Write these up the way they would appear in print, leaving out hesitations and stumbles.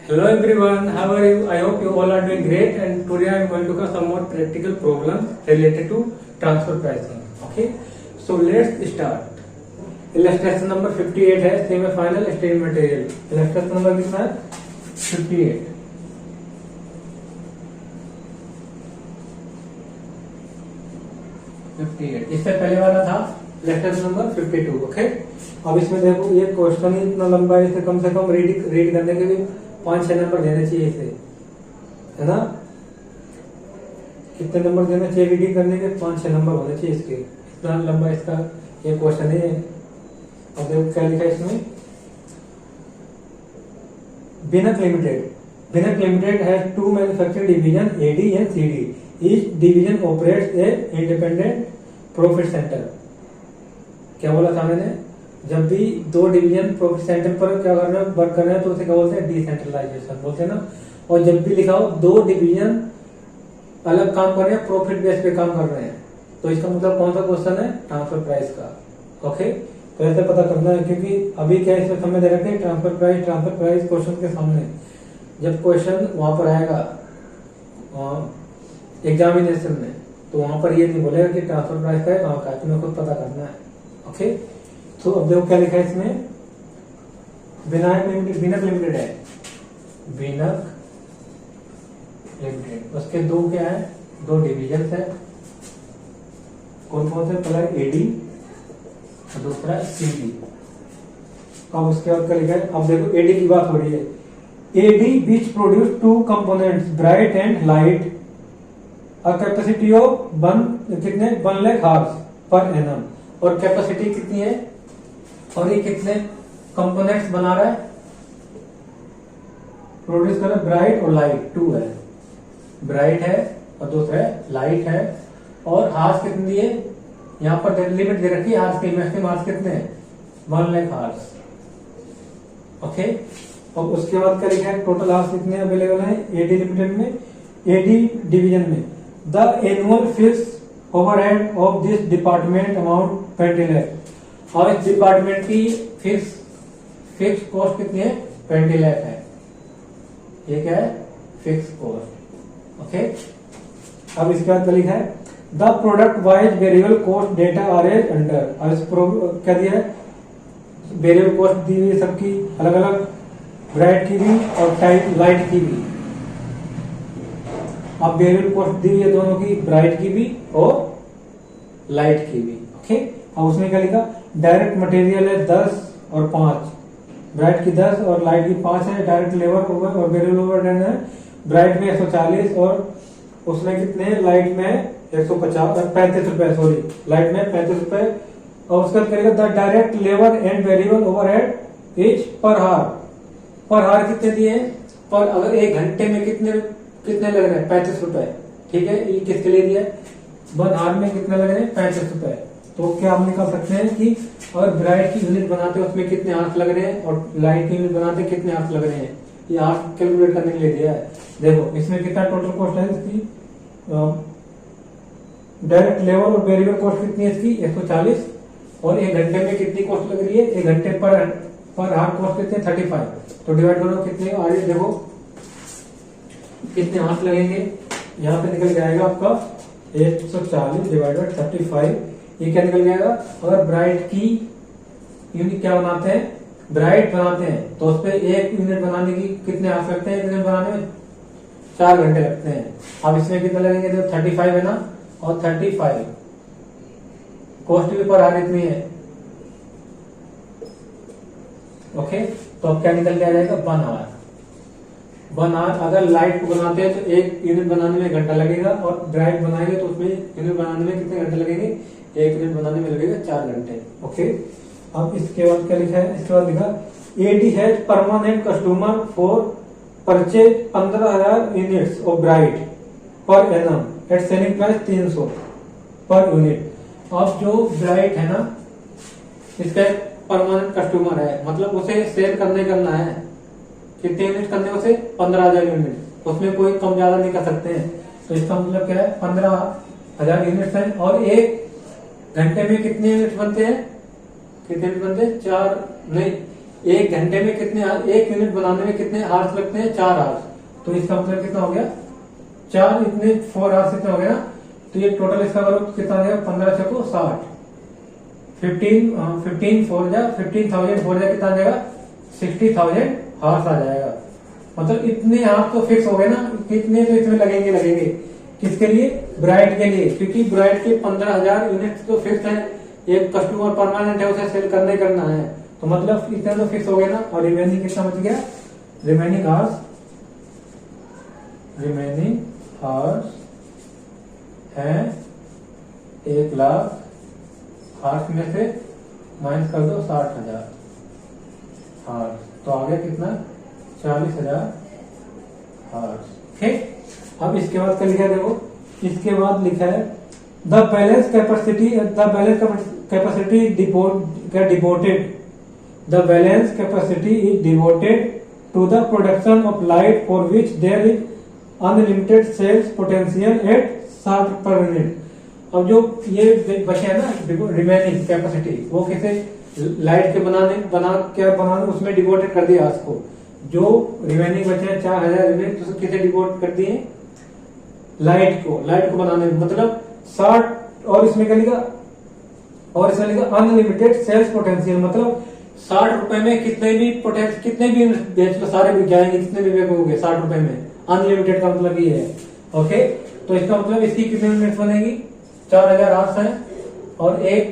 Hello everyone, how are you? I hope you all are doing great, and today I am going to cover some more practical problems related to transfer pricing. Okay, so let's start. Illustration number 58 है semifinal stage material. Illustration number कितना है? 58. इससे पहले वाला था lecture number 52. Okay, अब इसमें देखो ये क्वेश्चन ही इतना लंबा है, इसे कम से कम रीड करने के लिए 5-6 नंबर देने चाहिए इसे, है ना. कितने नंबर देने चाहिए रीडिंग करने के? 5-6 नंबर होने चाहिए इसके. इतना लंबा इसका ये क्वेश्चन है. अब देखो क्या लिखा है इसमें. Binak limited has 2 manufacturing division AD and CD. Each division operates a independent profit centre. क्या बोला था मैंने? जब भी 2 डिवीजन प्रॉफिट सेंटर पर क्या कर रहे हैं, वर्क कर रहे हैं, तो उसे क्या बोलते हैं? डिसेंट्रलाइजेशन बोलते हैं ना. और जब भी लिखा हो 2 डिवीजन अलग काम कर रहे हैं, प्रॉफिट बेस पे काम कर रहे हैं, तो इसका मतलब कौन सा क्वेश्चन है? ट्रांसफर प्राइस का. ओके, तो ऐसे पता करना है, क्योंकि अभी क्या इसमें समय दे रखे हैं ट्रांसफर प्राइस क्वेश्चन के सामने. जब क्वेश्चन वहां पर आएगा एग्जामिनेशन में, तो वहां पर ये नहीं बोलेगा कि ट्रांसफर प्राइस का है कहाँ का है, तुम्हें खुद पता करना है. ओके, तो अब देखो क्या लिखा है इसमें. बिनक लिमिटेड है. बिनक लिमिटेड, उसके 2 क्या है? 2 डिविजन है. कौन कौन से? पहला एडी और दूसरा सीडी. अब उसके बाद क्या लिखा है? अब देखो एडी की बात हो रही है. AD which produce 2 components bright and light a capacity of कितने 1 लाख हार्स पर एनम. और कैपेसिटी कितनी है? और ये कितने कंपोनेंट्स बना रहा है? प्रोड्यूस कर रहा है ब्राइट और लाइट. 2 है, ब्राइट है और दूसरा है लाइट है. और हार्स कितनी दिए? यहाँ पर लिमिट दे रखी है हार्स की. मैक्सिमम हार्स कितने हैं? 1 लाख हार्स. ओके, और उसके बाद क्या लिखा है? टोटल हार्स कितने अवेलेबल है एडी लिमिटेड में, एडी डिवीजन में. The annual fix overhead of this department amount 20 lakh. और इस डिपार्टमेंट की फिक्स कॉस्ट कितनी है? 20 लाख है. ये क्या है? Fix cost. ओके, अब इसके बाद क्या लिखा है? The product wise variable cost data are as under. और इस क्या दिया है? वेरिएबल कॉस्ट दी हुई सबकी अलग अलग, ब्राइट की भी और लाइट की भी. अब वेरिएबल कॉस्ट दी हुई है दोनों की, ब्राइट की भी और लाइट की भी. ओके, अब उसमें क्या लिखा? डायरेक्ट मटेरियल है 10 और 5, ब्राइट की 10 और लाइट की 5 है. डायरेक्ट लेबर ओवर और वेरिएबल ओवरहेड है ब्राइट में 140 और उसमें कितने? लाइट में 35 रुपए. सॉरी, लाइट में 35 रुपए. और उसका करेगा the direct labour and variable overhead is पर हार. पर हार कितने दिए? पर अगर 1 घंटे में कितने लग रहे हैं? 35 रुपए. ठीक है, ये किसके लिए दिया है? 1 हार में कितने लग रहे हैं? 35 रुपए. तो क्या हम निकाल सकते हैं कि अगर ब्राइट की यूनिट बनाते हैं उसमें कितने हाथ लग रहे हैं, और लाइट की यूनिट बनाते कितने हाथ लग रहे हैं. ये हाथ कैलकुलेट करने के लिए दिया है. देखो इसमें कितना टोटल कॉस्ट है इसकी. डायरेक्ट लेबर और वेरिएबल कॉस्ट कितनी है इसकी? 140. और 1 घंटे में कितनी कॉस्ट लग रही है? 1 घंटे पर हाथ कॉस्ट कितने? 35. तो डिवाइड करो कितने आगे. देखो कितने हाथ लगेंगे. यहाँ पे निकल जाएगा आपका 140 डिवाइड बाय 35. ये क्या निकल जाएगा? अगर ब्राइट की यूनिट क्या बनाते हैं? ब्राइट बनाते हैं, तो उस पर 1 यूनिट बनाने की कितने हाथ लगते हैं? 1 यूनिट बनाने में 4 घंटे लगते हैं. अब इसमें कितने लगेंगे? देखो 35 है ना, और 35 कॉस्ट भी पर हार इतनी है. ओके, तो अब क्या निकल के आ जाएगा? 1 आवर. 1 आवर. अगर लाइट को बनाते हैं तो 1 यूनिट बनाने में 1 घंटा लगेगा, और ब्राइट बनाएंगे तो उसमें यूनिट बनाने में कितने घंटे लगेंगे? 1 यूनिट बनाने में लगेगा 4 घंटे. ओके, अब इसके बाद क्या लिखा है? इसके बाद लिखा AD has permanent customer for purchase 15,000 units of bright per annum at selling price 300 per unit. अब जो ब्राइट है ना, इसका परमानेंट कस्टमर है, मतलब उसे सेल करना है. कितने यूनिट करने? उसे 15,000 यूनिट. उसमें कोई कम ज्यादा नहीं कर सकते हैं. तो इसका मतलब क्या है? 15,000 यूनिट है. और 1 घंटे में कितने यूनिट बनते हैं? कितने यूनिट बनते हैं? 4 नहीं, 1 घंटे में कितने, 1 यूनिट बनाने में कितने आवर्स लगते हैं, 4 आवर्स। तो इसका मतलब कितना हो गया, 4 इतने 4 आवर्स कितना हो गया। तो ये टोटल इसका करो कितना हो गया, 15 छको 60, 15 4 जा 15,000 4 जा कितना आ जाएगा, 60,000 आवर्स आ जाएगा। मतलब इतने आवर्स तो फिक्स हो गए ना, कितने तो इसमें लगेंगे। किसके लिए, ब्राइट के लिए, क्योंकि ब्राइट के 15,000 यूनिट तो फिक्स है, एक कस्टमर परमानेंट है, उसे सेल करना है, तो मतलब इतना तो फिक्स हो गया ना। और रिमेनिंग कितना बच गया, रिमेनिंग आवर्स है 1,00,000 आवर्स में से माइनस कर दो 60,000 आवर्स, तो आ गया कितना, 40,000 आवर्स। ठीक, अब इसके बाद क्या लिखा है, देखो इसके बाद लिखा है the balance capacity is devoted to the production of light for which there is unlimited sales potential at 60 per unit. अब जो ये बचे है ना रिमेनिंग कैपेसिटी, वो किसे, लाइट के बनाने उसमें डिवोटेड कर दिया उसको। जो रिमेनिंग बचे हैं 4,000 यूनिट, तो किसे डिवोट कर दिए, लाइट को बनाने में, मतलब 60। और इसमें क्या लिखा, अनलिमिटेड सेल्स पोटेंशियल, मतलब 60 रुपए में कितने भी बेच लो, सारे बिक जाएंगे, कितने भी बेचोगे 60 रुपए में, अनलिमिटेड का मतलब ये है। ओके, तो इसका मतलब इसकी कितने यूनिट बनेगी, 4,000 हार्स है, और एक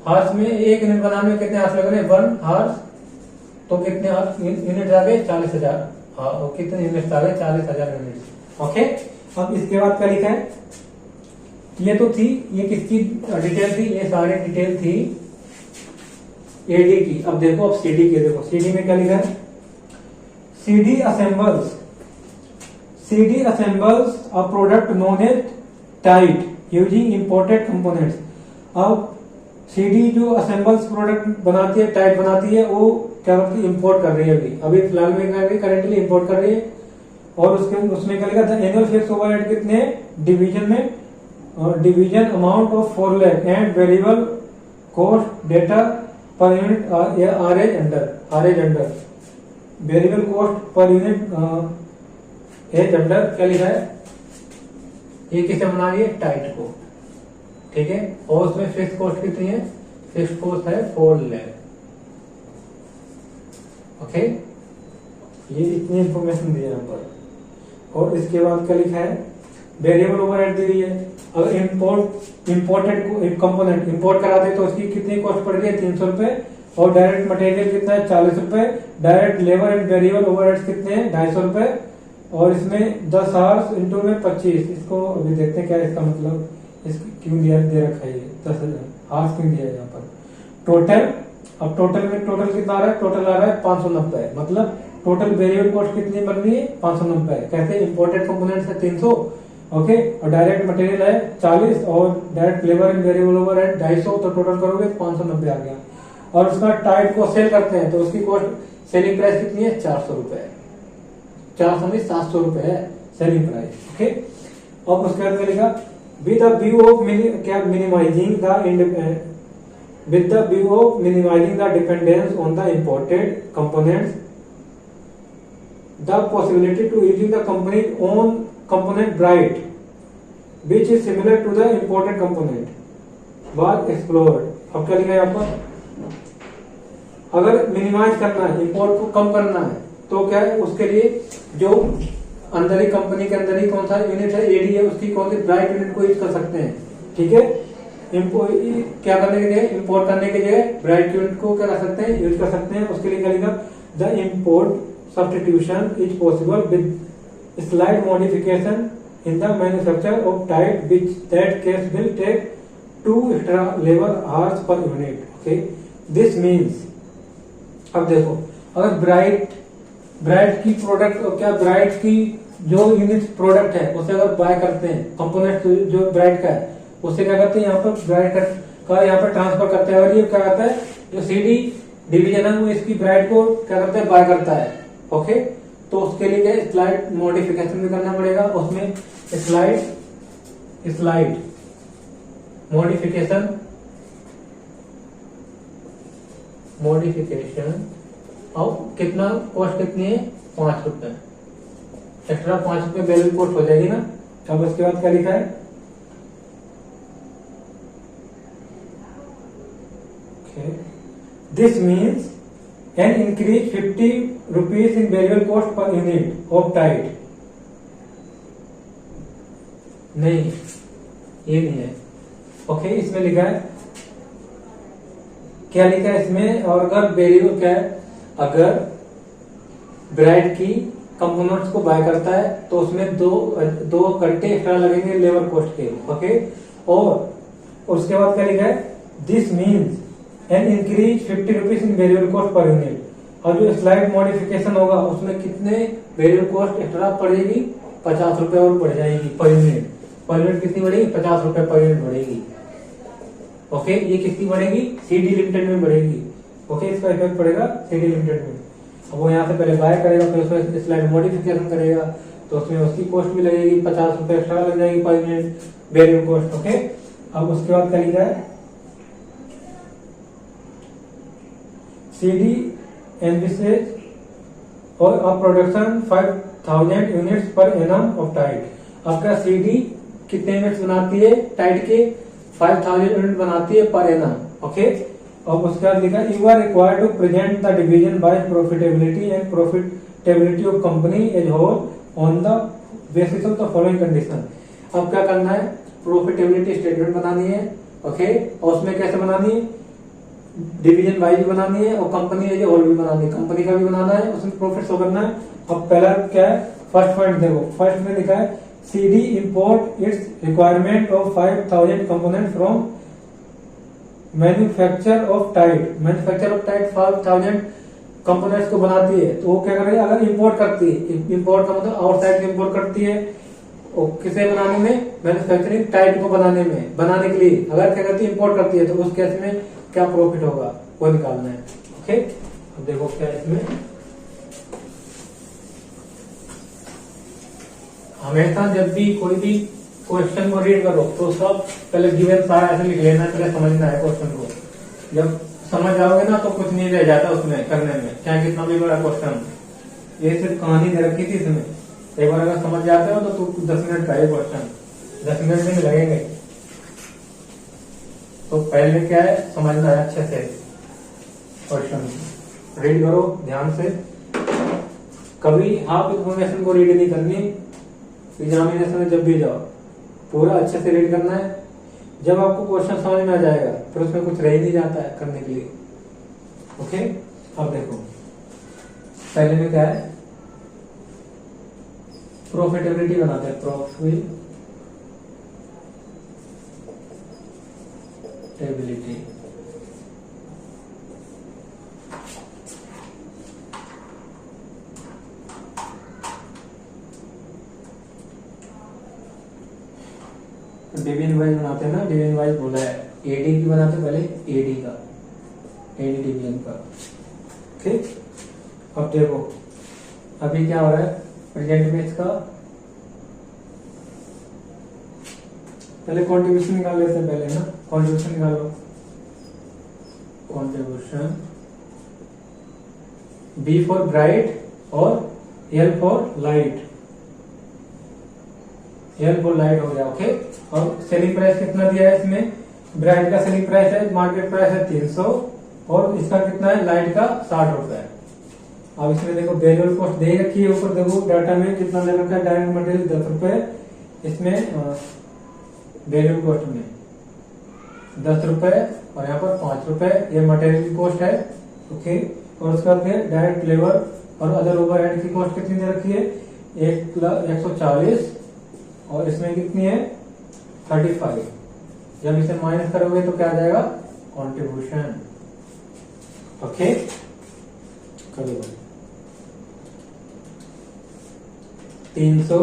हार्स में 1 यूनिट बनाने में कितने हार्स लग रहे हैं, 1 हार्स, तो कितने यूनिट आ गए, 40,000। हाँ, कितने यूनिट आ गए, 40,000 यूनिट। ओके, अब इसके बाद क्या लिखा है, ये तो थी, ये किसकी डिटेल थी, ये सारी डिटेल थी एडी की। अब देखो, अब सीडी की देखो, सीडी में क्या लिखा है, CD assembles a product known as tight using imported components. अब सीडी जो असेंबल्स प्रोडक्ट बनाती है, टाइट बनाती है, वो क्या करती है, इंपोर्ट कर रही है अभी फिलहाल में करेंटली इंपोर्ट कर रही है। और उसमें क्या लिखा था, एनुअल फिक्स ओवरहेड कितने, डिवीजन में, division amount of 4 lakh and variable cost data per unit are as under variable cost per unit as under क्या लिखा है, ये किसे बना रही है, टाइट को। ठीक है, और उसमें फिक्स कॉस्ट कितनी है, फिक्स कॉस्ट है 4 लाख। ओके, ये इतनी इंफॉर्मेशन दी है यहाँ पर। और इसके बाद क्या लिखा है, वेरिएबल ओवरहेड दी हुई है। अगर इंपोर्टेड कंपोनेंट इंपोर्ट कराते तो उसकी कितनी कॉस्ट पड़ रही है, 300 रुपए, और डायरेक्ट मटेरियल कितना है, 40 रुपए, direct labour and variable overhead कितने हैं, 250 रुपए, और इसमें 10 आवर्स इंटू में 25। इसको अभी देखते हैं क्या इसका मतलब, क्यों दे रखा है ये 10,000 आवर्स क्यों दिया है यहाँ पर। टोटल, अब टोटल कितना आ रहा है, टोटल आ रहा है 590, मतलब टोटल वेरिएबल कॉस्ट कितनी बन रही है, 590। कैसे, इंपोर्टेड कंपोनेंट्स है 300, ओके, और डायरेक्ट मटेरियल है 40, और direct labour and variable overhead 250, तो टोटल करोगे तो 590 आ गया। और उसका टाइट को सेल करते हैं तो उसकी कॉस्ट सेलिंग प्राइस कितनी है, 400 रुपए, 400 नहीं 700 रुपए है सेलिंग प्राइस। ओके, अब उसके बाद मिलेगा with the view of minimising the dependence on the imported components, the possibility to using the company's own component bright which is similar to the imported component was explored। अब क्या लिखा है यहाँ पर, अगर मिनिमाइज करना है, इंपोर्ट को कम करना है, तो क्या है, उसके लिए जो अंदर ही कंपनी के अंदर ही कौन सा यूनिट है, एडी है, उसकी कौन सी ब्राइट यूनिट को यूज कर सकते हैं। ठीक है, क्या करने के लिए, इंपोर्ट करने के लिए ब्राइट यूनिट को क्या कर सकते हैं, यूज कर सकते हैं। उसके लिए क्या लिखा, the import substitution is possible with slight modification in the manufacture of type, which that case will take 2 extra labor hours per unit। okay, this means, अब देखो, अगर ब्राइट की प्रोडक्ट, क्या ब्राइट की जो यूनिट प्रोडक्ट है उसे अगर बाय करते हैं, कंपोनेंट जो ब्राइट का है उससे क्या करते हैं, यहाँ पर ब्राइट का यहाँ पर ट्रांसफर करते हैं, और ये क्या करता है, जो सीडी डिवीजन है वो इसकी ब्राइट को क्या करता है, बाय करता है। ओके, तो उसके लिए क्या, स्लाइड मॉडिफिकेशन भी करना पड़ेगा, उसमें स्लाइड मॉडिफिकेशन और कितना कॉस्ट कितनी है, 5 रुपए, एक्स्ट्रा 5 रुपए वेरिएबल कॉस्ट हो जाएगी ना। अब उसके बाद क्या लिखा है, this means an increase 50 rupees in variable cost per unit of tight. नहीं, ये नहीं है। ओके, इसमें लिखा है, क्या लिखा है इसमें, और अगर वेरिएबल क्या है, अगर ब्राइट की कंपोनेंट्स को बाय करता है तो उसमें दो घंटे एक्स्ट्रा लगेंगे लेबर कॉस्ट के। ओके, और उसके बाद क्या लिखा है, this means an increase 50 rupees in variable cost per unit. और जो स्लाइड मॉडिफिकेशन होगा उसमें कितने वेरिएबल कॉस्ट एक्स्ट्रा पड़ेगी, 50 रुपए और बढ़ जाएगी पर यूनिट। पर यूनिट कितनी बढ़ेगी, 50 रुपए पर यूनिट बढ़ेगी। ओके, ये कितनी बढ़ेगी, सीडी लिमिटेड में बढ़ेगी। ओके, इसका इफेक्ट पड़ेगा सीडी लिमिटेड में। अब वो यहाँ से पहले बाय करेगा, फिर उसमें स्लाइड मॉडिफिकेशन करेगा, तो उसमें उसकी कॉस्ट भी लगेगी, 50 रुपए एक्स्ट्रा लग जाएगी per unit variable cost. Okay, अब उसके बाद क्या लिखा है, सीडी एनविसेज और a production 5000 units per annum of tight. आपका सीडी कितने यूनिट्स बनाती है, टाइट के 5000 यूनिट बनाती है पर एनम। ओके, और उसके बाद लिखा, you are required to present the division by profitability and profitability of company as whole on the basis of the following condition. अब क्या करना है, प्रॉफिटेबिलिटी स्टेटमेंट बनानी है। ओके, और उसमें कैसे बनानी है, डिवीजन वाइज बनानी है और कंपनी एज होल भी बनानी है, कंपनी का भी बनाना है, उसमें प्रॉफिट शो करना है। अब पहला क्या है, फर्स्ट पॉइंट देखो, फर्स्ट में लिखा है, CD import its requirement of 5000 components from manufacture of tight। manufacture of tight 5000 components को बनाती है, तो वो क्या कर रही है, अगर इंपोर्ट करती है, इंपोर्ट का मतलब आउटसाइड से इंपोर्ट करती है, और किसे बनाने में, मैन्युफैक्चरिंग टाइट को बनाने में, बनाने के लिए अगर क्या करती है, इंपोर्ट करती है, तो उस केस में क्या प्रॉफिट होगा वो निकालना है। ओके, अब देखो क्या है इसमें, हमेशा जब भी कोई भी क्वेश्चन को रीड करो तो सब पहले गिवन सारा ऐसे लिख लेना, पहले समझना है क्वेश्चन को। जब समझ जाओगे ना तो कुछ नहीं रह जाता उसमें करने में, चाहे कितना भी बड़ा क्वेश्चन। ये सिर्फ कहानी दे रखी थी इसमें, एक बार अगर समझ जाते हो तो 10 मिनट का है क्वेश्चन, 10 मिनट में लगेंगे। तो पहले क्या है, समझना है अच्छे से क्वेश्चन, रीड करो ध्यान से। कभी हाफ इन्फॉर्मेशन को रीड नहीं करनी, एग्जामिनेशन में जब भी जाओ पूरा अच्छे से रीड करना है। जब आपको क्वेश्चन समझ में आ जाएगा फिर उसमें कुछ रह ही नहीं जाता है करने के लिए। ओके, अब देखो पहले में क्या है, प्रॉफिटेबिलिटी बनाते हैं, प्रॉफिटेबिलिटी। डिवीजन वाइज बनाते हैं ना, डिवीजन वाइज बोला है, एडी की बनाते पहले, एडी का, एडी डिवीजन का। ठीक, अब देखो अभी क्या हो रहा है, प्रेजेंट में इसका पहले कंट्रीब्यूशन निकाल लेते हैं, पहले ना कंट्रीब्यूशन निकालो, कंट्रीब्यूशन बी फॉर ब्राइट और L for light, L for light हो गया। ओके, और सेलिंग प्राइस कितना दिया है इसमें, ब्राइट का सेलिंग प्राइस है, मार्केट प्राइस है 300 और इसका कितना है, लाइट का 60 रुपए है। अब इसमें देखो वेरिएबल कॉस्ट दे रखी है, ऊपर देखो डाटा में कितना दे रखा है, डायरेक्ट मटेरियल 10 रुपए, इसमें वेरिएबल कॉस्ट में 10 रुपए और यहाँ पर 5 रुपए, ये मटेरियल की कॉस्ट है। ओके, और उसके बाद डायरेक्ट लेबर और अदर ओवरहेड की कॉस्ट कितनी दे रखी है, 140 और इसमें कितनी है 35। जब इसे माइनस करोगे तो क्या आ जाएगा, कंट्रीब्यूशन। ओके, करो 300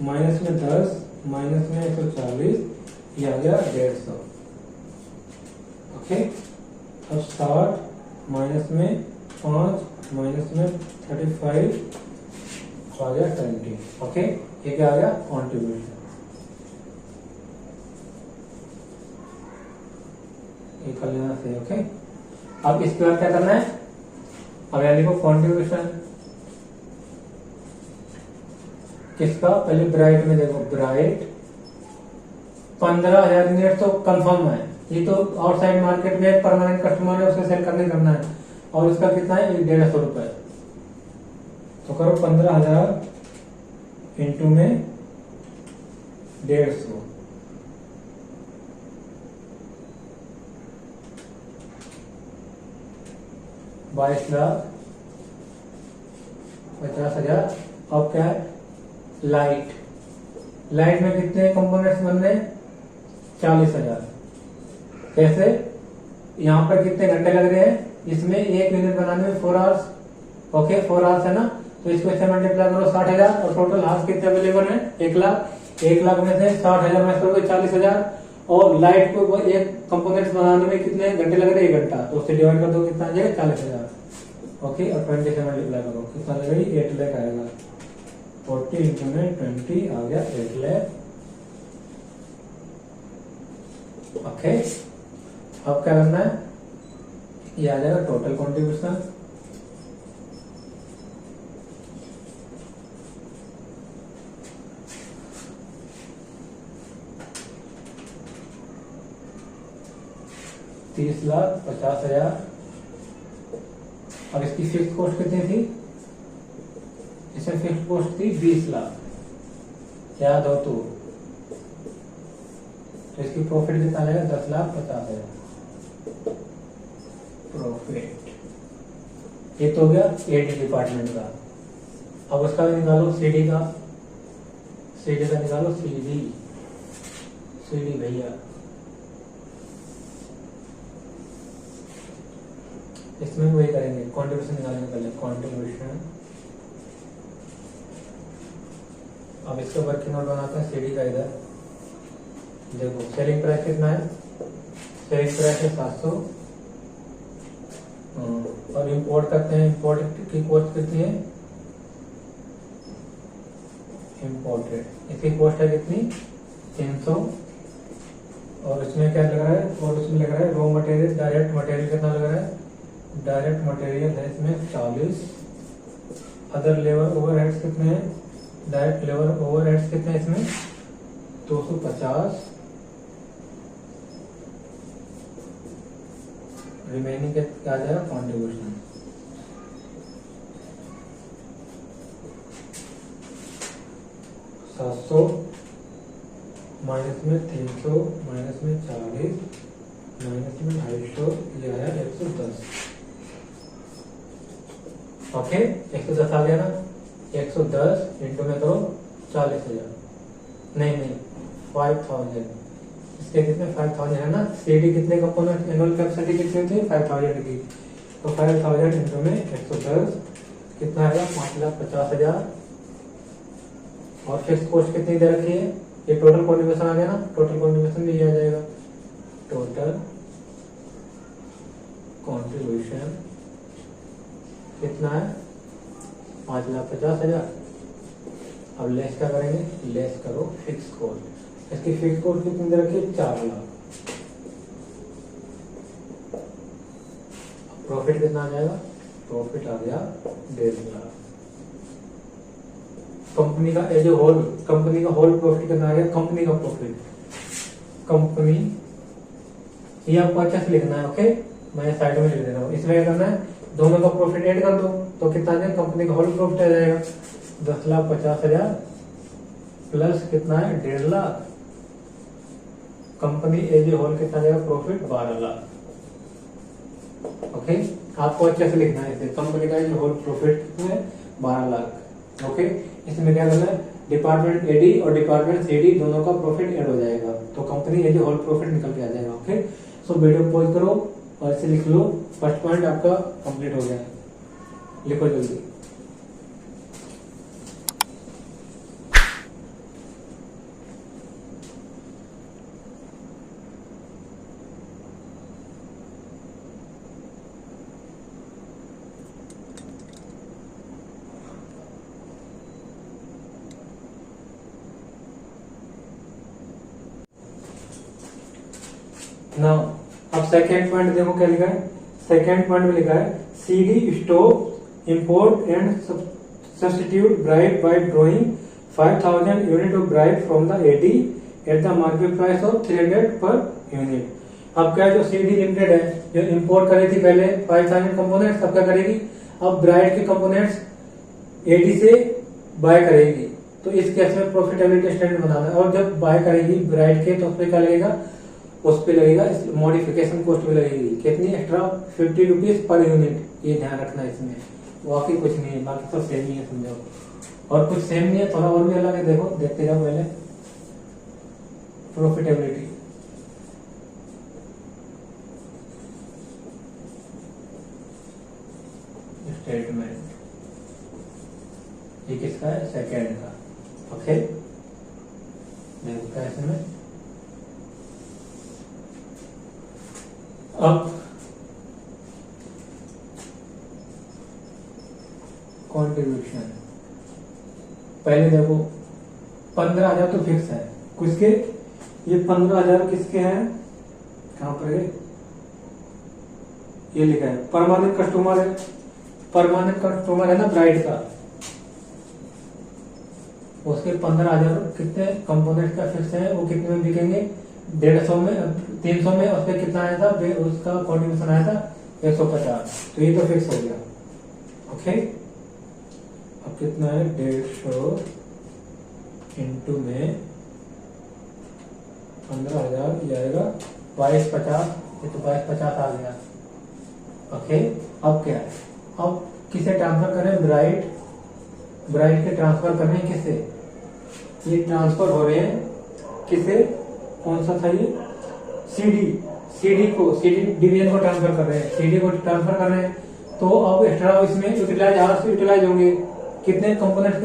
माइनस में 10 माइनस में 140, ये आ गया 150। ओके, अब 60 माइनस में 5 माइनस में 35 आ गया 20। ओके, ये क्या आ गया, कंट्रीब्यूशन। ये कर लेना सही। ओके, अब इसके बाद क्या करना है, अब यानी को कॉन्ट्रीब्यूशन किसका, पहले ब्राइट में देखो, ब्राइट 15,000 यूनिट तो कंफर्म है, ये तो आउटसाइड मार्केट में परमानेंट कस्टमर है, उसको सेल करना है, और उसका कितना है 150 रुपए। तो करो 15,000 इंटू में 150, 22,50,000। अब क्या है, लाइट में कितने कंपोनेंट्स बन रहे हैं, 40,000। कैसे, यहाँ पर कितने घंटे लग रहे हैं, इसमें एक यूनिट बनाने में 4 आवर्स, ओके 4 आवर्स है ना, तो इसको इससे मल्टीप्लाई करो 60,000, और टोटल हार्स कितने अवेलेबल है, 1,00,000। 1,00,000 में से 60,000 माइनस करोगे 40,000, और लाइट को एक कंपोनेंट्स बनाने में कितने घंटे लग रहे हैं, 1 घंटा, तो उससे डिवाइड कर दो, कितना आ जाएगा 40,000, ओके। और 20 से मल्टीप्लाई करो, कितना लगेगा 8 लाख आएगा, 40 इंटू में 20 आ गया 8 लाख, ओके। अब क्या करना है, ये आ जाएगा टोटल कॉन्ट्रीब्यूशन, $30,50,000। अब इसकी फिक्स कॉस्ट कितनी थी, इसमें फिक्स कॉस्ट थी 20 लाख, याद हो तो इसकी प्रॉफिट कितना आएगा, 10,50,000 प्रॉफिट। ये तो हो गया एडी डिपार्टमेंट का। अब उसका भी निकालो सीडी का, निकालो सीडी भैया, इसमें वही करेंगे, कॉन्ट्रीब्यूशन निकालेंगे पहले, कॉन्ट्रीब्यूशन। अब इसका वर्किंग नोट बनाते हैं सीडी का। इधर देखो सेलिंग प्राइस कितना है, सेलिंग प्राइस है 700, और इंपोर्ट करते हैं, इंपोर्ट की कॉस्ट कितनी है, इंपोर्टेड, इसकी कॉस्ट है कितनी 300, और इसमें क्या लग रहा है, और इसमें लग रहा है रॉ मटेरियल, डायरेक्ट मटेरियल कितना लग रहा है, डायरेक्ट मटेरियल है इसमें 40, अदर लेबर ओवरहेड्स कितने हैं, डायरेक्ट लेबर ओवरहेड्स कितने हैं इसमें 250, रिमेनिंग क्या आ जाएगा कॉन्ट्रीब्यूशन, $700 माइनस में 300 माइनस में 40 माइनस में 250, ये आया 110, ओके 110 आ गया ना, 110 इंटू में करो 40,000, नहीं 5,000, इसके कितने 5,000 है ना, सीडी कितने कंपोनेंट, एनुअल कैपेसिटी कितनी थी 5,000 की, तो 5,000 इंटू में 110 कितना आएगा 5,50,000, और फिक्स कॉस्ट कितनी दे रखी है, ये टोटल कॉन्ट्रीब्यूशन आ गया ना, टोटल कॉन्ट्रीब्यूशन भी आ जाएगा, टोटल कॉन्ट्रीब्यूशन कितना है 5,50,000। अब लेस क्या करेंगे, लेस करो फिक्स कॉस्ट, इसकी फिक्स कॉस्ट कितनी दे रखी है 4 लाख, प्रॉफिट कितना आ जाएगा, प्रॉफिट आ गया 1.5 लाख। कंपनी का एज ए होल, कंपनी का होल प्रॉफिट कितना आ गया, कंपनी का प्रॉफिट, कंपनी, ये आपको अच्छे से लिखना है, ओके मैं साइड में लिख दे रहा हूँ, इसमें क्या करना है, दोनों का प्रॉफिट ऐड कर दो, तो कितना आ जाएगा, कंपनी का होल प्रॉफिट आ जाएगा 10,50,000 प्लस कितना है 1.5 lakh, company as a whole कितना जाएगा प्रॉफिट 12 लाख, ओके आपको अच्छे से लिखना है इसे, कंपनी का एज ए होल प्रॉफिट है 12 लाख, ओके। इसमें क्या करना है, डिपार्टमेंट एडी और डिपार्टमेंट सीडी दोनों का प्रॉफिट ऐड हो जाएगा, तो company as a whole profit निकल के आ जाएगा, ओके। सो वीडियो पॉज करो और इसे लिख लो, फर्स्ट पॉइंट आपका कंप्लीट हो गया है, लिखो जल्दी। नाउ अब सेकेंड पॉइंट देखो क्या लिखा है, सेकेंड पॉइंट में लिखा है CD stock import and substitute bright bye drawing 5000 unit of bright from the AD at the market price of 300 per unit. अब क्या जो CD लिमिटेड है जो इंपोर्ट करी थी पहले 5000 कंपोनेंट्स, अब क्या करेगी, अब ब्राइट के कंपोनेंट्स AD से बाय करेगी। तो इस केस में प्रॉफिटेबिलिटी स्टैंडर्ड बनाना है, और जब बाय करेगी ब्राइट के तो उस पर क्या लगेगा, उस पर लगेगा मॉडिफिकेशन कॉस्ट भी लगेगी, कितनी एक्स्ट्रा 50 रुपीज पर यूनिट। ये ध्यान रखना है इसमें, बाकी कुछ नहीं है, बाकी तो सेम ही है समझो, और कुछ सेम नहीं है, थोड़ा और भी अलग है। देखो देखते जाओ पहले प्रॉफिटेबिलिटी। स्टेटमेंट ये किसका है, सेकेंड का। ओके देखो कैसे में अब कंट्रीब्यूशन पहले देखो 15,000 तो फिक्स है किसके, ये 15,000 किसके हैं, कहां पर है, ये लिखा है परमानेंट कस्टमर है, परमानेंट कस्टमर है ना ब्राइट का, उसके 15,000 कितने कंपोनेंट का फिक्स है, वो कितने में बिकेंगे, 150 में 300 में, उस पर कितना आया था, उसका कॉन्ट्रीब्यूशन आया था 150, तो ये तो फिक्स हो गया। ओके अब कितना है 150 इंटू में 15,000 ये आएगा 2250, ये तो 2250 आ गया। ओके अब क्या है, अब किसे ट्रांसफर करें, ब्राइट के ट्रांसफर करने किसे, ये ट्रांसफर हो रहे हैं किसे, कौन सा था ये, CD डिवीजन को ट्रांसफर कर रहे हैं, CD को ट्रांसफर कर रहे हैं। तो अब एक्स्ट्रा इसमें यूटिलाइज होंगे कितने कंपोनेंट,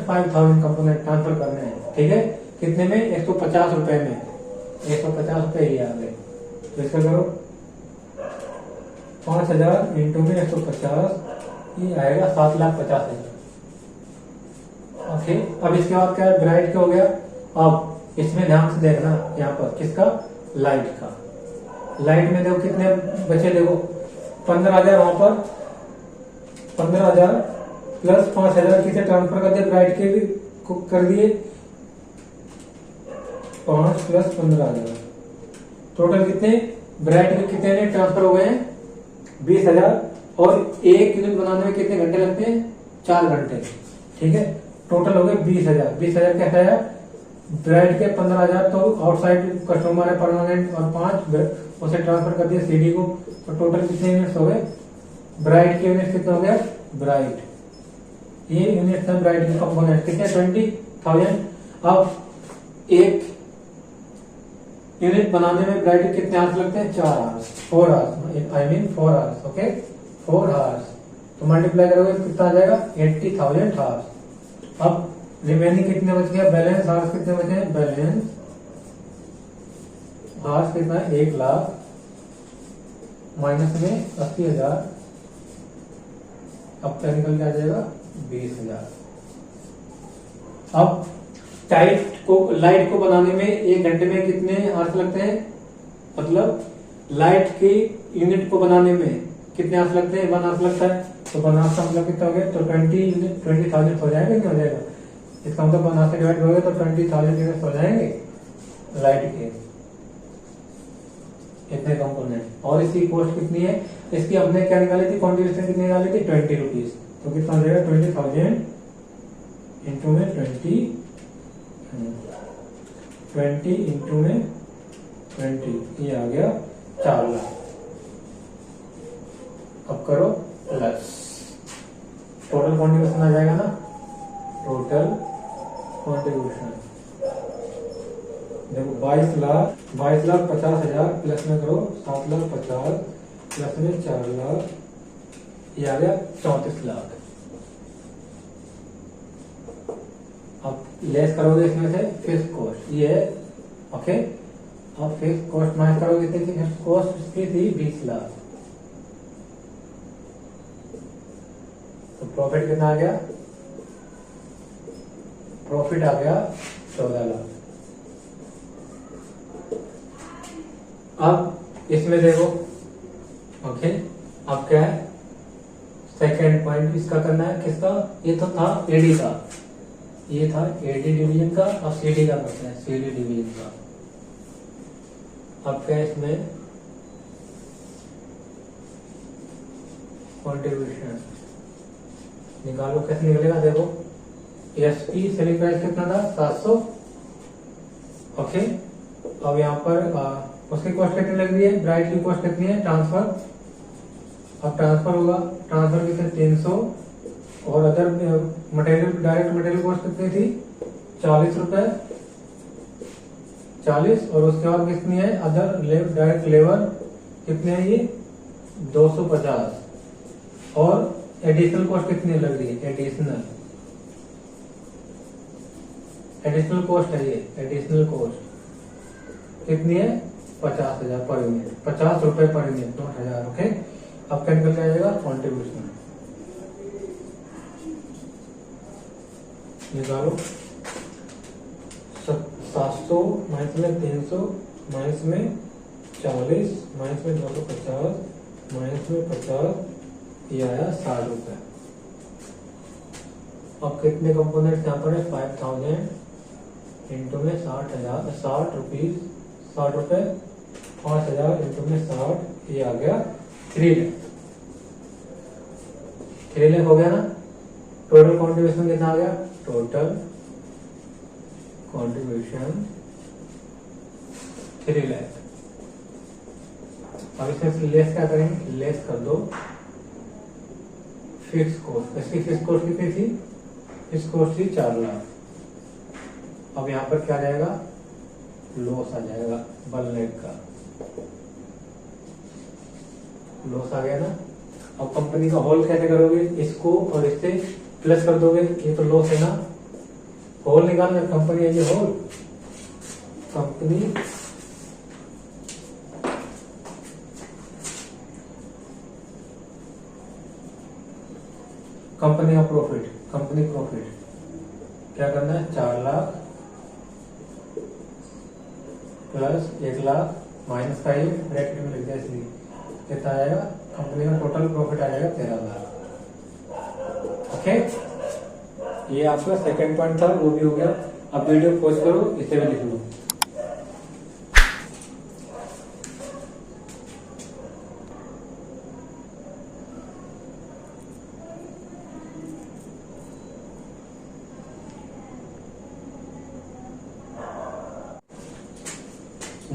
5000 कंपोनेंट ट्रांसफर करने हैं, ठीक है, कितने में, 150 रुपए में, 150 रुपए ही आ गए। तो इसका करो 5000 इंटू में 150, ये आएगा 7,50,000। ओके अब इसके बाद क्या है, ब्राइट का हो गया। अब इसमें ध्यान से देखना, यहाँ पर किसका, लाइट का, लाइट में देखो कितने बचे, देखो 15,000 वहां पर, 15,000 प्लस 5,000 किसे ट्रांसफर कर दिए, ब्राइट के भी कर दिए, 5 प्लस 15,000 टोटल कितने, ब्राइट के कितने ने ट्रांसफर हो गए हैं 20,000, और एक यूनिट बनाने में कितने घंटे लगते हैं, 4 घंटे, ठीक है, टोटल हो गए 20,000। 20,000 क्या है, ब्राइट के 15,000 तो आउटसाइड कस्टमर है परमानेंट, और 5 उसे ट्रांसफर कर दिया CD को, तो टोटल कितने यूनिट्स हो गए, ब्राइट के यूनिट कितने हो गया, ब्राइट ये यूनिट है ब्राइट के कंपोनेंट कितने, 20,000। अब एक यूनिट बनाने में ब्राइट के कितने आवर्स लगते हैं, 4 hours, 4 hours, I mean 4 hours. Okay 4 hours, तो मल्टीप्लाई करोगे कितना आ जाएगा, 80,000 आवर्स। अब रिमेनिंग कितने बच गया, बैलेंस आवर्स कितने बचे हैं, बैलेंस आवर्स कितना है, 1 लाख माइनस में 80,000, अब क्या निकल के आ जाएगा 20,000। अब लाइट को बनाने में 1 घंटे में कितने आवर्स लगते हैं, मतलब लाइट की यूनिट को बनाने में कितने आवर्स लगते हैं, 1 आवर्स लगता है, तो 1 आवर्स का मतलब कितना हो गया, तो 20,000 हो जाएगा, नहीं हो जाएगा, इसका मतलब 1 आवर्स से डिवाइड करोगे तो 20,000 यूनिट्स हो जाएंगे लाइट के, इतने कंपोनेंट। और इसकी कॉस्ट कितनी है, इसकी हमने क्या निकाली थी, कॉन्ट्रीब्यूशन कितनी निकाली थी, 20 रुपीज, तो कितना हो जाएगा 20,000 इंटू में 20 इंटू में 20, ये आ गया 4 लाख। अब करो प्लस, टोटल कॉन्ट्रीब्यूशन आ जाएगा ना, टोटल कॉन्ट्रीब्यूशन देखो 22,50,000 प्लस में करो 7,50,000 प्लस में 4 लाख, ये आ गया 34 लाख। अब लेस करोगे इसमें से फिक्स कॉस्ट, ये है ओके। अब फिक्स कॉस्ट माइनस करोगे, कितनी थी फिक्स कॉस्ट, इसकी थी 20 लाख, तो प्रॉफिट कितना आ गया, प्रॉफिट आ गया 14 लाख। अब इसमें देखो ओके, अब क्या है सेकेंड पॉइंट इसका करना है, किसका, ये तो था एडी का, ये था एडी डिवीजन का, और सीडी का करते हैं सीडी डिवीजन का। अब क्या इसमें कंट्रीब्यूशन निकालो, कैसे निकलेगा देखो, एसपी सेलिंग प्राइस कितना था 700। ओके, अब यहाँ पर उसकी कॉस्ट कितनी लग रही है, ब्राइट की कॉस्ट कितनी है, ट्रांसफर, अब ट्रांसफर होगा, ट्रांसफर कितने 300, और other material direct material cost कितनी थी 40 रुपए 40, और उसके बाद कितनी है अदर डायरेक्ट लेबर कितने है ये 250, और एडिशनल कॉस्ट कितनी लग रही है, एडिशनल कॉस्ट है ये, एडिशनल कॉस्ट कितनी है 50,000 पर यूनिट, 50 रुपए पर यूनिट, नॉट 1000। ओके, अब क्या निकल जाएगा कॉन्ट्रीब्यूशन निकालो, 700 माइनस में 300 माइनस में 40 माइनस में 250 माइनस में 50, ये आया 60 रुपए। अब कितने कंपोनेंट्स यहाँ पर है 5000 इंटू में 60,000 60 रुपीज 60 रुपए 5000 इंटू में 60, ये आ गया 3 लाख हो गया ना। टोटल कॉन्ट्रीब्यूशन कितना आ गया, टोटल कॉन्ट्रीब्यूशन 3 लाख। अब इसमें लेस क्या करेंगे, लेस कर दो फिक्स कॉस्ट, इसकी फिक्स कॉस्ट कितनी थी, फिक्स कॉस्ट थी 4 लाख। अब यहाँ पर क्या जाएगा, लॉस आ जाएगा 1 लाख का, लॉस आ गया ना। अब कंपनी का होल कैसे करोगे, इसको और इससे प्लस कर दोगे, ये तो लॉस है ना, होल निकालना, कंपनी है ये होल, कंपनी कंपनी का प्रॉफिट, कंपनी प्रॉफिट क्या करना है 4 लाख प्लस 1 लाख माइनस का ये ब्रैकेट में लिख दिया, इसलिए कितना आएगा, कंपनी का टोटल प्रॉफिट आ जाएगा 13 लाख। ओके, ये आपका सेकंड पॉइंट था, वो भी हो गया। अब वीडियो पॉज करो, इसे भी लिख लो।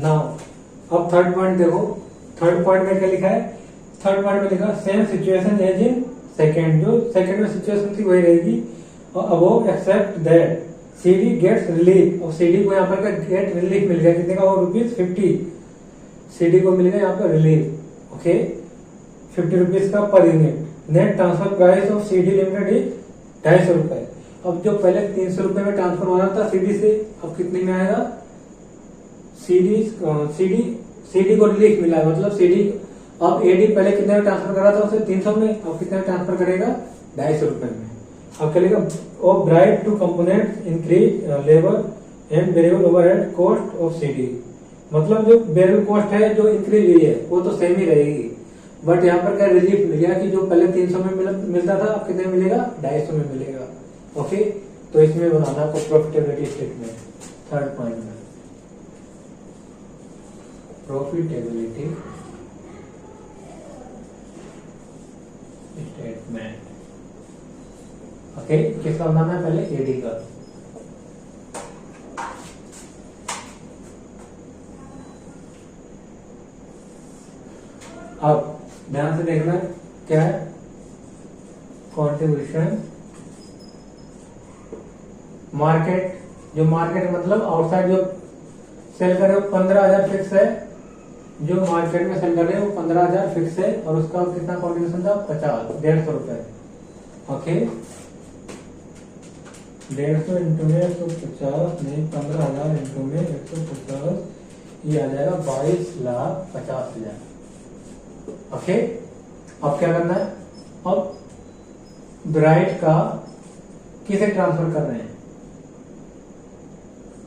नाउ अब थर्ड पॉइंट देखो, थर्ड पॉइंट में क्या लिखा है, थर्ड पॉइंट में लिखा same situation as in second, जो सेकेंड में सिचुएशन थी वही रहेगी, और above except that CD gets relief, और सीडी को यहाँ पर गेट रिलीफ मिल गया, कितने का, वो ₹50 सीडी को मिल गया यहाँ पर रिलीफ। ओके, 50 रुपीज का per unit. Net transfer price of CD limited is 250 रुपए। अब जो पहले 300 रुपए में ट्रांसफर होना था सीडी से, अब कितने में आएगा, सीडी को रिलीफ मिला है, मतलब सीडी अब एडी पहले कितने में ट्रांसफर करा था उसे 300 में, अब कितने में ट्रांसफर करेगा 250 रुपए में। अब क्या लिखा, of bright to component increase labour and variable overhead cost of CD, मतलब जो वेरिएबल कॉस्ट है जो इंक्रीज हुई है वो तो सेम ही रहेगी, बट यहाँ पर क्या रिलीफ मिल गया कि जो पहले 300 में मिलता था अब कितने मिलेगा 250 में मिलेगा। ओके, तो इसमें बनाना आपको प्रॉफिटेबिलिटी स्टेटमेंट, थर्ड पॉइंट में प्रॉफिटेबिलिटी स्टेटमेंट। ओके, किसका बनाना है, पहले एडी का। अब ध्यान से देखना क्या है, कंट्रीब्यूशन मार्केट, जो मार्केट मतलब आउटसाइड जो सेल करे वो 15,000 फिक्स है, जो मार्केट में सेल कर रहे हैं वो 15,000 फिक्स है, और उसका कितना कॉन्ट्रीब्यूशन था 150 रुपए। ओके, 150 इंटू में 150 नहीं 15,000 इंटू में 150, ये आ जाएगा 22,50,000। ओके, अब क्या करना है, अब ब्राइट का किसे ट्रांसफर कर रहे हैं,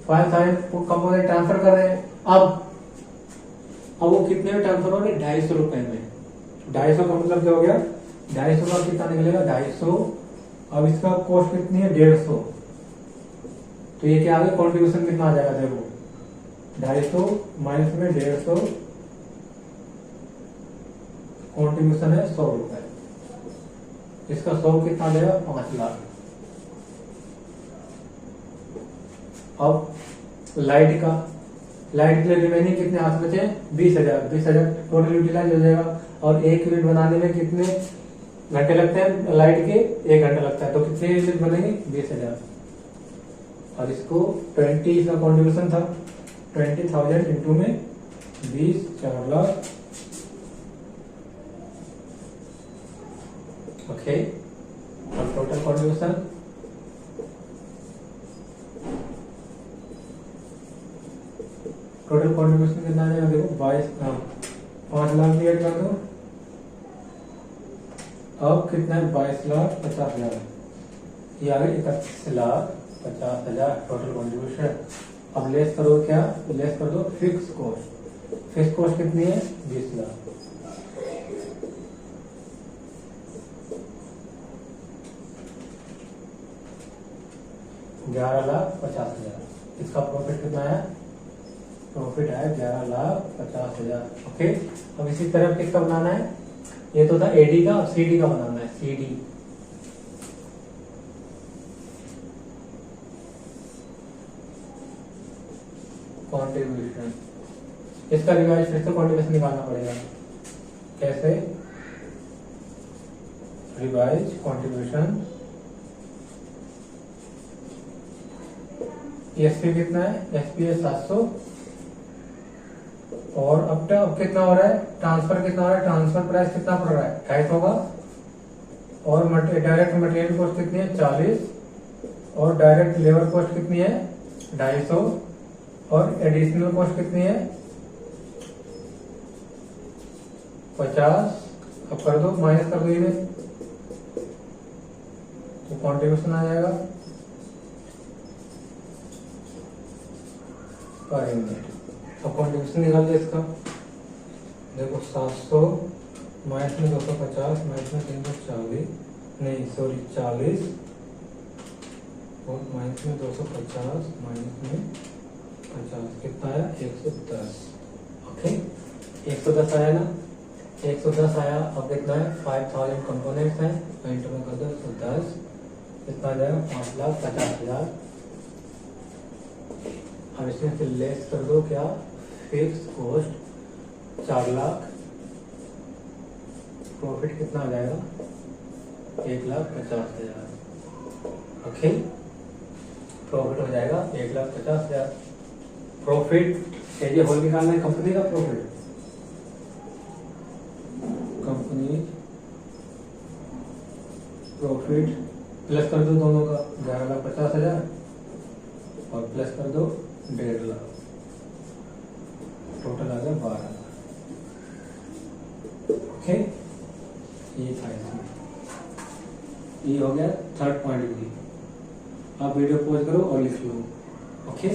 5,000 कंपोनेंट ट्रांसफर कर रहे हैं। अब वो कितने में ट्रांसफर हो रहे हैं 250 रुपए में, 250 का मतलब क्या हो गया, 250 का कितना निकलेगा, 250। अब इसका कॉस्ट कितनी है, 150। तो ये क्या आ गया, कॉन्ट्रीब्यूशन कितना आ जाएगा, देखो 250 माइनस में 150, कॉन्ट्रीब्यूशन है 100 रुपए। इसका 100 कितना आ जाएगा, 5 लाख। अब लाइट के लिए रिमेनिंग कितने हाथ बचे, 20,000। 20,000 टोटल यूटिलाइज हो जाएगा। और एक यूनिट बनाने में कितने घंटे लगते हैं, लाइट के 1 घंटा लगता है। तो कितने यूनिट बनेंगे, 20,000। और इसको 20 इसका कॉन्ट्रीब्यूशन था, 20,000 इंटू में 20, 4 लाख। ओके, और टोटल कॉन्ट्रीब्यूशन कितना है, देखो 22, 5 लाख डिवाइड कर दो। अब कितना है, 22,50,000। ये आ गया 31,50,000 टोटल कॉन्ट्रीब्यूशन। अब लेस करो क्या, लेस कर दो फिक्स कॉस्ट। फिक्स कॉस्ट कितनी है, 20 लाख। $11,50,000। इसका प्रॉफिट कितना है, प्रॉफिट है 11,50,000। ओके, अब इसी तरह किसका बनाना है, ये तो था एडी का, अब सीडी का बनाना है। सीडी कॉन्ट्रीब्यूशन, इसका रिवाइज फिर से कॉन्ट्रीब्यूशन निकालना पड़ेगा। कैसे, रिवाइज कॉन्ट्रीब्यूशन, एसपी कितना है, एसपी है 700। और अब कितना हो रहा है, ट्रांसफर कितना हो रहा है, ट्रांसफर प्राइस कितना पड़ रहा है, 250 का। और डायरेक्ट मटेरियल कॉस्ट कितनी है, 40। और डायरेक्ट लेबर कॉस्ट कितनी है, 250। और एडिशनल कॉस्ट कितनी है, 50। अब कर दो, माइनस कर दो ये, तो कॉन्ट्रीब्यूशन आ जाएगा पर यूनिट। अब कॉन्ट्रीब्यूशन निकाल दे इसका, देखो 700 माइनस में 250 माइनस में 340, नहीं सॉरी 40, और माइनस में 250 माइनस में 50 कितना आया, 110। ओके, 110 आया ना, 110 आया। अब कितना है, 5,000 कंपोनेंट्स हैं, इंटू में कर दो 110, कितना आ जाएगा, 5,50,000। अब इसमें फिर लेस कर दो क्या, फिक्स कॉस्ट 4 लाख। प्रॉफिट कितना आ जाएगा, 1,50,000। ओके, प्रॉफिट हो जाएगा 1,50,000। प्रॉफिट ये होल निकालना है, कंपनी का प्रॉफिट, कंपनी प्रॉफिट प्लस कर दो दोनों का, 11,50,000 और प्लस कर दो 1.5 लाख, टोटल आ गया 12 लाख। ओके, ये था इसमें, ये हो गया थर्ड पॉइंट भी। आप वीडियो पॉज करो और लिख लो। ओके,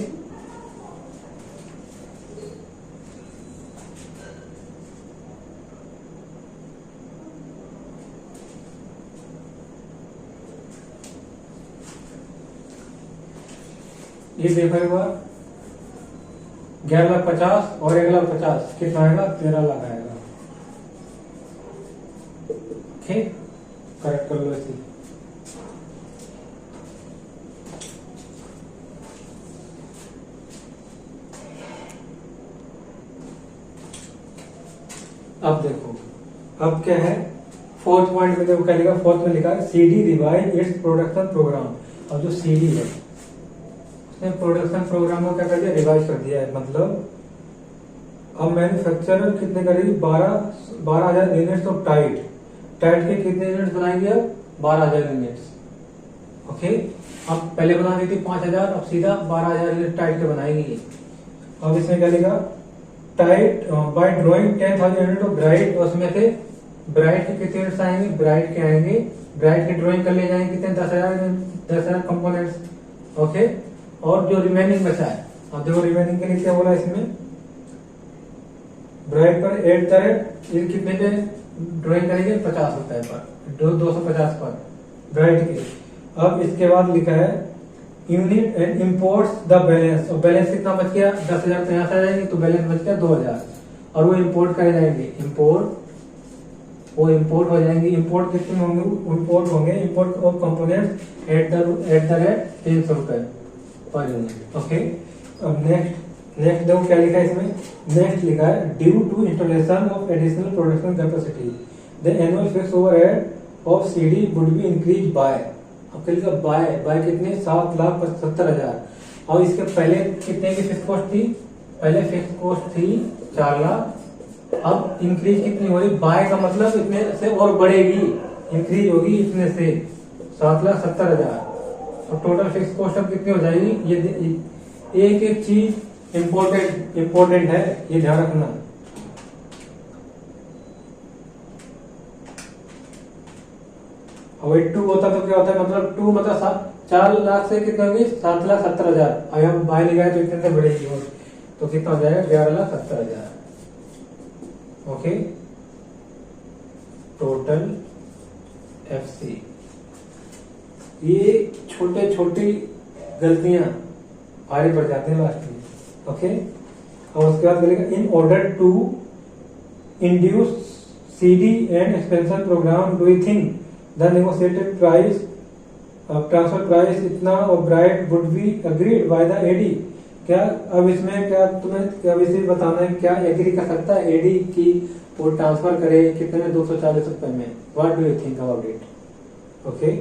ये देखो एक बार, 11,50,000 और 1,50,000 कितना आएगा, 13 लाख आएगा। ठीक, करेक्ट कर लो इसे। अब देखो, अब क्या है, फोर्थ पॉइंट में देखो क्या लिखा, फोर्थ में लिखा है CD revise its production programme. अब जो सीडी है उसने प्रोडक्शन प्रोग्राम को क्या कर दिया, रिवाइज कर दिया है। मतलब अब मैन्युफैक्चरर कितने करेगी, 12,000 यूनिट्स ऑफ टाइट के कितने यूनिट्स बनाएंगे, अब 12,000 यूनिट्स। ओके, अब पहले बना दी थी 5,000, अब सीधा 12,000 यूनिट टाइट के बनाएगी। अब इसमें क्या लिखा, tight bye drawing 10,000 unit of bright, उसमें से ब्राइट के कितने यूनिट्स आएंगे, ब्राइट के आएंगे, ब्राइट की ड्रॉइंग कर ले जाएंगे कितने, 10,000 कंपोनेंट्स। ओके, और जो रिमेनिंग बचा है, अब देखो रिमेनिंग के लिए क्या बोला इसमें, ब्राइट पर एट द रेट ये कितने पे ड्राइंग करेंगे 50 रुपए पर 250 पर ब्राइट के। अब इसके बाद लिखा है unit and imports the balance, और बैलेंस कितना बच गया 10,000 तो यहाँ से आ जाएंगे तो बैलेंस बच गया 2,000 और वो इम्पोर्ट करे जाएंगे, वो इम्पोर्ट हो जाएंगे। इम्पोर्ट कितने होंगे import of component at the rate 300 रुपए पर यूनिट। ओके, अब नेक्स्ट देखो क्या लिखा है इसमें। नेक्स्ट लिखा है due to installation of additional production capacity the annual fixed overhead of CD would be increase by, अब क्या लिखा बाय कितने 7,70,000। और इसके पहले कितने की फिक्स कॉस्ट थी, पहले फिक्स कॉस्ट थी 4 लाख, अब इंक्रीज कितनी हो रही बाय का मतलब इतने से और बढ़ेगी, इंक्रीज होगी इतने से 7,70,000। तो टोटल फिक्स कॉस्ट अब कितनी हो जाएगी, ये एक चीज इम्पोर्टेंट है, ये ध्यान रखना। और 2 होता तो क्या होता है, मतलब 2 मतलब 4 लाख से कितना होगी 7,70,000। अगर हम बाय लगाए तो इतने से बढ़ेगी तो कितना हो जाएगा 11,70,000। Okay, total FC. ये छोटे छोटी गलतियां भारी पड़ जाती हैं लास्ट में। ओके, और उसके बाद बोलेगा in order to induce CD and expansion program do you think the negotiated price transfer price इतना और bright would be agreed by the AD. क्या अब इसमें क्या तुम्हें अब इसे बताना है क्या एग्री कर सकता है एडी की वो ट्रांसफर करे कितने में 240 रुपए में। What do you think about it. Okay,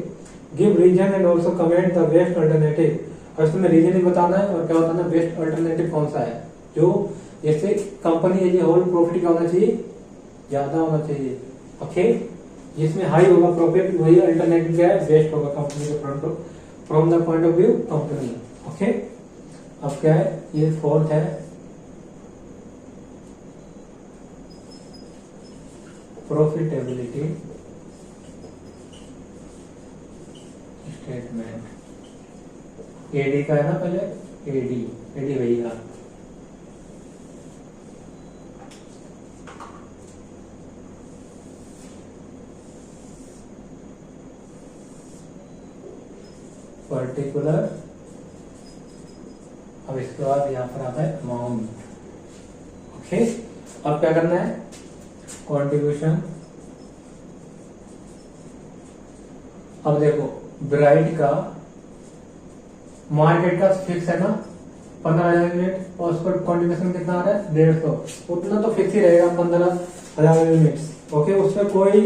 give reason and also comment the best alternative. और इसमें रीजन भी बताना है और क्या बताना है बेस्ट अल्टरनेटिव कौन सा है, जो जैसे company as a whole profit क्या होना चाहिए ज्यादा होना चाहिए। ओके, जिसमें हाई होगा प्रॉफिट वही अल्टरनेटिव क्या है बेस्ट होगा कंपनी के from the point of view company. Okay, अब क्या है ये फोर्थ है प्रॉफिटेबिलिटी स्टेटमेंट। एडी का है ना पहले, एडी भैया पर्टिकुलर। अब इसके बाद यहाँ पर आता है अमाउंट। ओके, अब क्या करना है कंट्रीब्यूशन। अब देखो ब्राइट का मार्केट का फिक्स है ना 15,000 यूनिट और उस पर कंट्रीब्यूशन कितना आ रहा है 150, उतना तो फिक्स ही रहेगा 15,000 यूनिट। ओके, उस पर कोई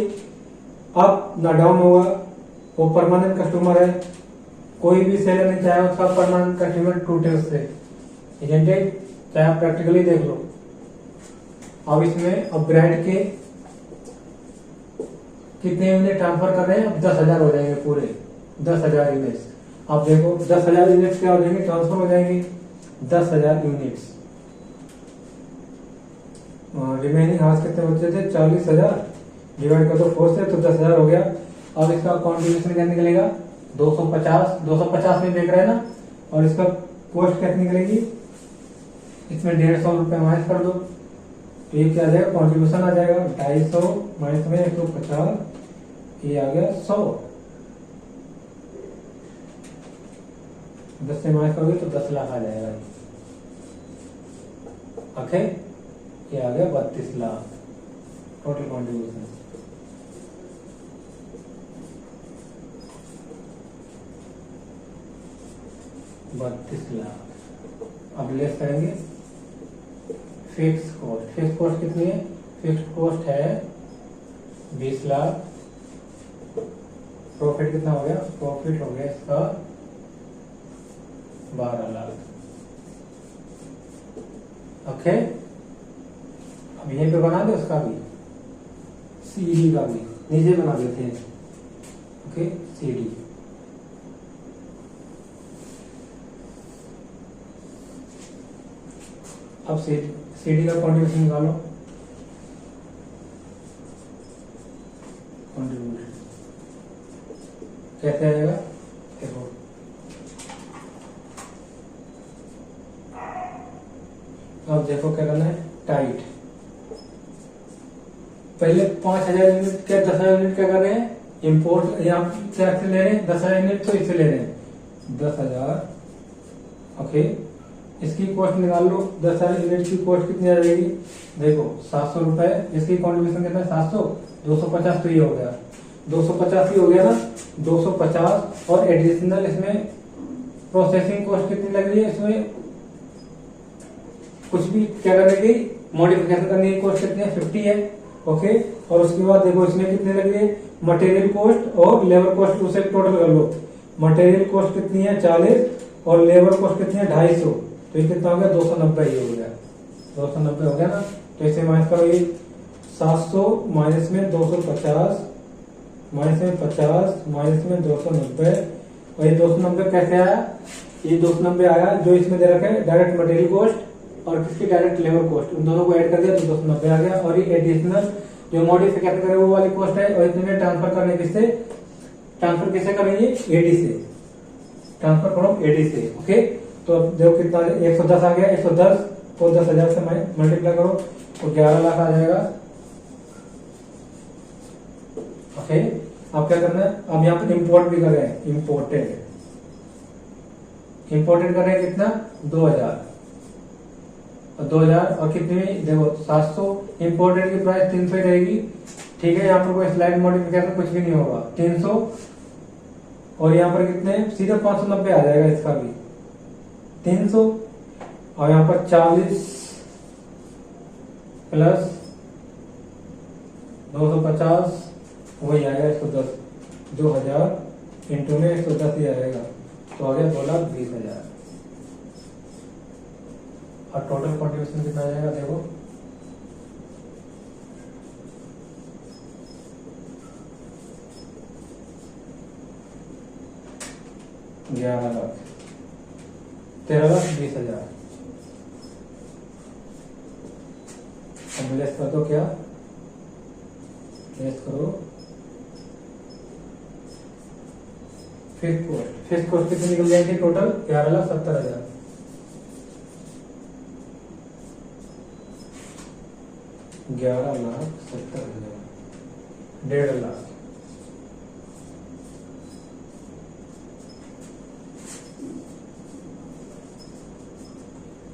अप ना डाउन होगा, वो परमानेंट कस्टमर है, कोई भी सेलर नहीं चाहे उसका परमानेंट कस्टमर टूटे उससे, चाहे आप प्रैक्टिकली देख लो। अब इसमें अब ब्रांड के कितने यूनिट ट्रांसफर कर रहे हैं, अब 10,000 हो जाएंगे पूरे 10,000 यूनिट्स। अब देखो 10,000 यूनिट्स क्या हो जाएंगे ट्रांसफर हो जाएंगे 10,000 यूनिट्स। रिमेनिंग हाथ कितने बचे थे 40,000, डिवाइड कर दो 4 से तो 10,000 हो गया। अब इसका कॉन्ट्रीब्यूशन क्या निकलेगा 250 में बेच रहे हैं ना, और इसका कॉस्ट क्या निकलेगी इसमें 150 रुपए माइनस कर दो तो ये क्या आ जाएगा कॉन्ट्रीब्यूशन आ जाएगा 250 माइनस में 150, ये आ गया 100। 10 से माइनस करोगे तो 10 लाख आ जाएगा। ओके, ये आ गया 32 लाख टोटल कॉन्ट्रीब्यूशन। अब लेस करेंगे फिक्स कॉस्ट कितनी है, फिक्स कॉस्ट है 20 लाख। प्रॉफिट कितना हो गया, प्रॉफिट हो गया इसका 12 लाख। ओके, अब यहीं पे बना दे उसका भी, सीडी का भी नीचे बना देते हैं। ओके, सीडी अब सीडी का कॉन्ट्रीब्यूशन निकालो। कॉन्ट्रीब्यूशन कैसे आएगा देखो, अब देखो क्या करना है टाइट 5000 यूनिट क्या 10,000 यूनिट क्या कर रहे हैं इम्पोर्ट, यहाँ क्या से ले रहे हैं 10,000 यूनिट तो इससे ले रहे हैं 10,000। ओके, इसकी कॉस्ट निकाल लो, 10,000 यूनिट की कॉस्ट कितनी आ जाएगी, देखो 700 रुपए। इसकी कॉन्ट्रीब्यूशन कितना है 700, 250 तो ये हो गया, 250 ही हो गया ना, 250 और एडिशनल इसमें प्रोसेसिंग कॉस्ट कितनी लग रही है, इसमें कुछ भी क्या करने की मॉडिफिकेशन करने की कॉस्ट कितनी है 50 है। ओके, और उसके बाद देखो इसमें कितनी लग रही है मटेरियल कॉस्ट और लेबर कॉस्ट, उसे टोटल कर लो। मटेरियल कॉस्ट कितनी है 40 और लेबर कॉस्ट कितनी है 250, तो ये कितना हो गया 290 ही हो गया, 290 हो गया ना। तो इसे माइनस करो, ये 700 माइनस में 250 माइनस में 50 माइनस में 290, और ये 290 कैसे आया, ये 290 आया जो इसमें दे रखा है डायरेक्ट मटेरियल कॉस्ट और किसकी डायरेक्ट लेबर कॉस्ट, उन दोनों को ऐड कर दिया तो 290 आ गया। और ये एडिशनल जो मॉडिफिकेशन करे वो वाली कॉस्ट है, और इसमें ट्रांसफर करने किससे, ट्रांसफर किससे करेंगे एडी से, ट्रांसफर फ्रॉम एडी से। ओके, तो अब देखो कितना 110 आ गया, 110 को 10,000 से मल्टीप्लाई करो तो 11 लाख आ जाएगा। ओके, अब क्या करना है, अब यहाँ पर इंपोर्ट भी कर रहे हैं, इंपोर्टेड कर रहे हैं कितना 2000 और कितनी देखो 700, इंपोर्टेड की प्राइस 300 ही रहेगी। ठीक है, यहाँ पर कोई स्लाइड मॉडिफिकेशन कुछ भी नहीं होगा, 300 और यहाँ पर कितने सीधे 590 आ जाएगा, इसका भी 300 और यहाँ पर 40 प्लस 250 वही आएगा 110, 2000 इंटू में 110 ही आएगा, तो आ गया 2,20,000। और टोटल कॉन्ट्रीब्यूशन कितना आ जाएगा देखो, $11 लाख, 13,20,000। अब लेस कर दो, क्या लेस करो फिक्स कॉस्ट कितनी निकल जाएगी total 11,70,000। $11,70,000, 1.5 lakh.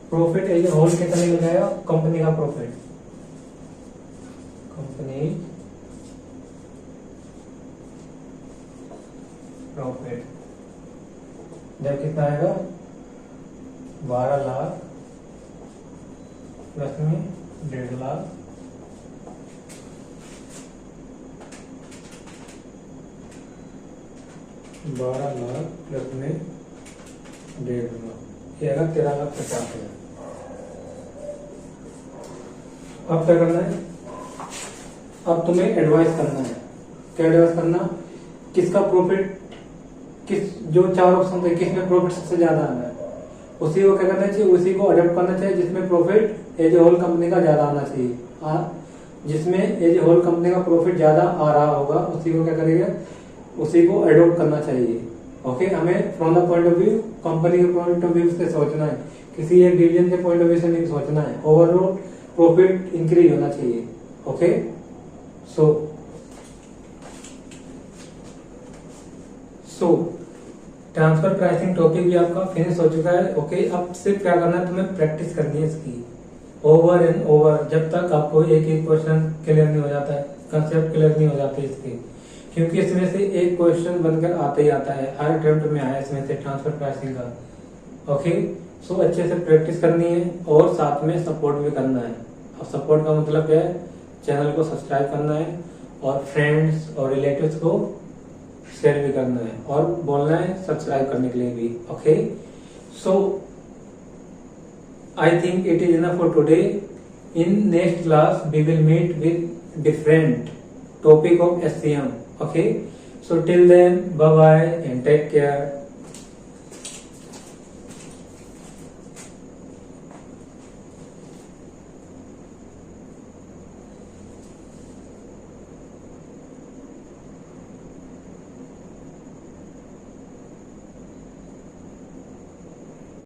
Profit as whole कितना निकल जाएगा, कंपनी का प्रॉफिट, कंपनी प्रॉफिट जब कितना आएगा 12 लाख प्लस में 1.5 लाख, $12 लाख प्लस में 1.5 लाख, ये आएगा 13,50,000। अब क्या करना है, अब तुम्हें एडवाइस करना है, क्या एडवाइस करना, किसका प्रॉफिट, किस जो 4 ऑप्शन थे किसमें प्रॉफिट सबसे ज्यादा आना है, उसी को क्या करना चाहिए, उसी को अडॉप्ट करना चाहिए जिसमें profit as a whole company का ज्यादा आना चाहिए। जिसमें एज ए होल कंपनी का प्रॉफिट ज्यादा आ रहा होगा उसी को क्या करेगा, उसी को अडॉप्ट करना चाहिए। ओके, हमें from the point of view, company के पॉइंट ऑफ व्यू से सोचना है, किसी एक डिवीजन के पॉइंट ऑफ व्यू से नहीं सोचना है, ओवरऑल प्रॉफिट इंक्रीज होना चाहिए। ओके, सो ट्रांसफर प्राइसिंग टॉपिक भी आपका फिनिश हो चुका है। ओके, अब सिर्फ क्या करना है, तुम्हें प्रैक्टिस करनी है इसकी ओवर एंड ओवर, जब तक आपको एक एक क्वेश्चन क्लियर नहीं हो जाता है, कंसेप्ट क्लियर नहीं हो जाते इसके, क्योंकि इसमें से एक क्वेश्चन बनकर आते ही आता है, हर अटेम्प्ट में आया इसमें से ट्रांसफर प्राइसिंग का। ओके, सो अच्छे से प्रैक्टिस करनी है और साथ में सपोर्ट भी करना है। और सपोर्ट का मतलब क्या है, चैनल को सब्सक्राइब करना है और फ्रेंड्स और रिलेटिव्स को शेयर भी करना है और बोलना है सब्सक्राइब करने के लिए भी। Okay, so I think it is enough for today. In next class we will meet with different topic of SCM. Okay, so till then, bye bye and take care.